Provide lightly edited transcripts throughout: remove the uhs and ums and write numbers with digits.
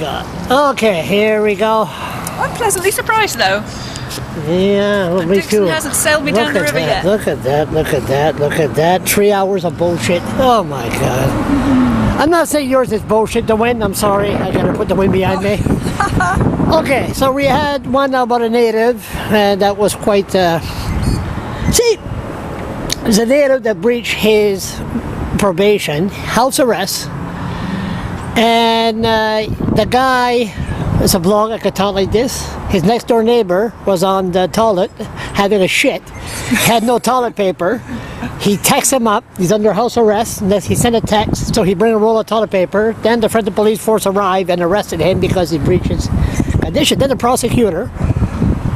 God. Okay, here we go. I'm pleasantly surprised though. Yeah, well, me Dixon too. hasn't sailed me down the river yet. Look at that, look at that, look at that. 3 hours of bullshit. Oh my God. I'm not saying yours is bullshit, the wind, I'm sorry. I gotta put the wind behind me. Okay, so we had one about a native, and that was quite, see, there's a native that breached his probation, house arrest, and the guy, it's a blog, I could talk like this. His next door neighbor was on the toilet having a shit, had no toilet paper. He texts him up, he's under house arrest, and he sent a text, so he bring a roll of toilet paper. Then the Fredericton police force arrived and arrested him because he breached his condition. Then the prosecutor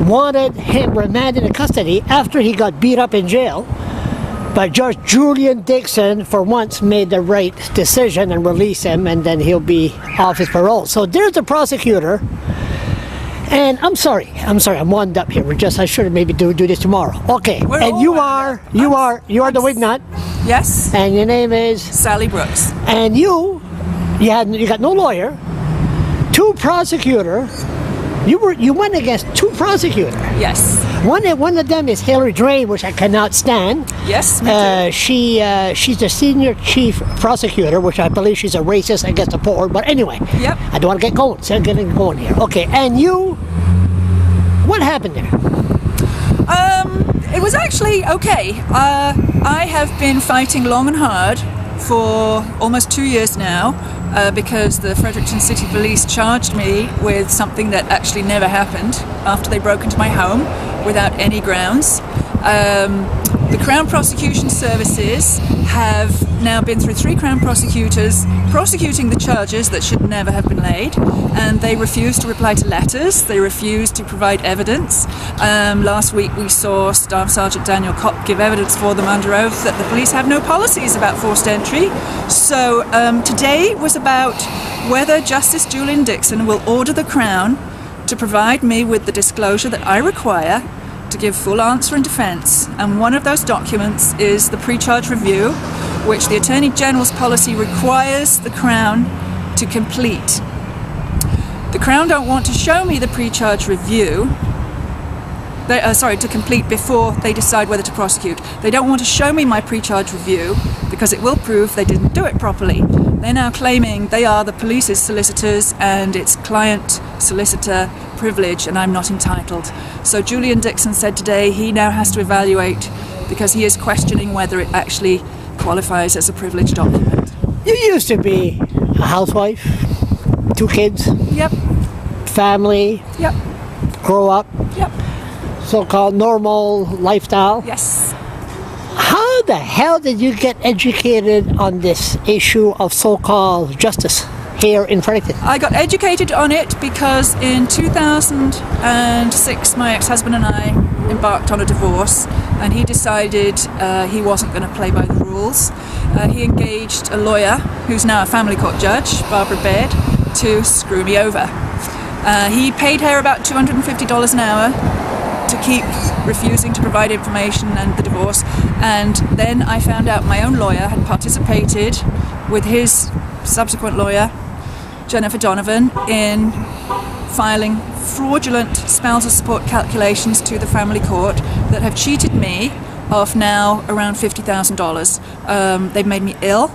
wanted him remanded in custody after he got beat up in jail. But Judge Julian Dixon, for once, made the right decision and released him, and then he'll be off his parole. So there's the prosecutor. And I'm sorry, I'm wound up here. I should have maybe do this tomorrow. Okay, and you are the Wignut. Yes. And your name is? Sally Brooks. And you got no lawyer, two prosecutor. You went against two prosecutors. Yes. One of them is Hillary Drain, which I cannot stand. Yes, me too. She's the senior chief prosecutor, which I believe she's a racist against the poor. But anyway, yep. I don't want to get going. So I'm getting going here. Okay, and you, what happened there? It was actually okay. I have been fighting long and hard for almost 2 years now. Because the Fredericton City Police charged me with something that actually never happened after they broke into my home without any grounds. The Crown Prosecution Services have now been through 3 Crown prosecutors prosecuting the charges that should never have been laid, and they refused to reply to letters, they refused to provide evidence. Last week we saw Staff Sergeant Daniel Kopp give evidence for them under oath that the police have no policies about forced entry. So today was about whether Justice Julian Dixon will order the Crown to provide me with the disclosure that I require to give full answer and defence, and one of those documents is the pre-charge review, which the Attorney General's policy requires the Crown to complete. The Crown don't want to show me the pre-charge review, to complete before they decide whether to prosecute. They don't want to show me my pre-charge review because it will prove they didn't do it properly. They're now claiming they are the police's solicitors and it's client solicitor privilege, and I'm not entitled. So Julian Dixon said today he now has to evaluate because he is questioning whether it actually qualifies as a privileged document. You used to be a housewife, 2 kids. Yep. Family. Yep. Grow up. Yep. So-called normal lifestyle. Yes. How the hell did you get educated on this issue of so-called justice here in Fredericton? I got educated on it because in 2006 my ex-husband and I embarked on a divorce, and he decided he wasn't going to play by the rules. He engaged a lawyer who's now a family court judge, Barbara Baird, to screw me over. He paid her about $250 an hour to keep refusing to provide information and the divorce, and then I found out my own lawyer had participated with his subsequent lawyer, Jennifer Donovan, in filing fraudulent spousal support calculations to the family court that have cheated me of now around $50,000. They've made me ill,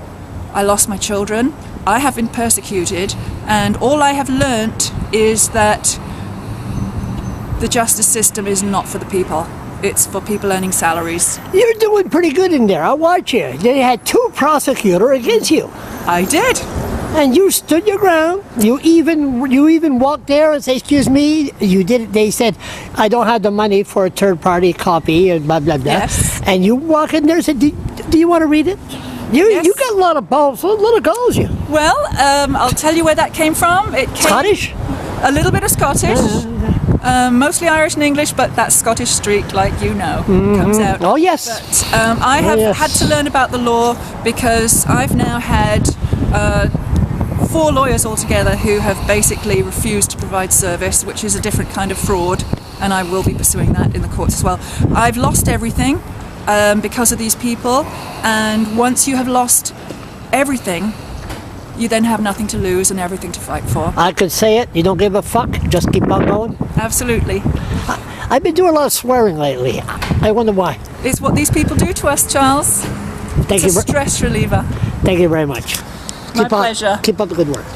I lost my children, I have been persecuted, and all I have learnt is that the justice system is not for the people. It's for people earning salaries. You're doing pretty good in there. I watch you. They had 2 prosecutors against you. I did. And you stood your ground. You even walked there and said, "Excuse me." You did. They said, "I don't have the money for a third-party copy," and blah blah blah. Yes. And you walk in there and said, "Do you want to read it?" Yes. You got a lot of balls, a lot of goals. You. Well, I'll tell you where that came from. It came Scottish. A little bit of Scottish. Mostly Irish and English, but that Scottish streak, like you know, comes out. Oh yes. But I have had to learn about the law because I've now had 4 lawyers altogether who have basically refused to provide service, which is a different kind of fraud, and I will be pursuing that in the courts as well. I've lost everything because of these people, and once you have lost everything, you then have nothing to lose and everything to fight for. I could say it. You don't give a fuck. Just keep on going. Absolutely. I've been doing a lot of swearing lately. I wonder why. It's what these people do to us, Charles. Thank It's you. a stress reliever. Thank you very much. My pleasure. Keep up the good work.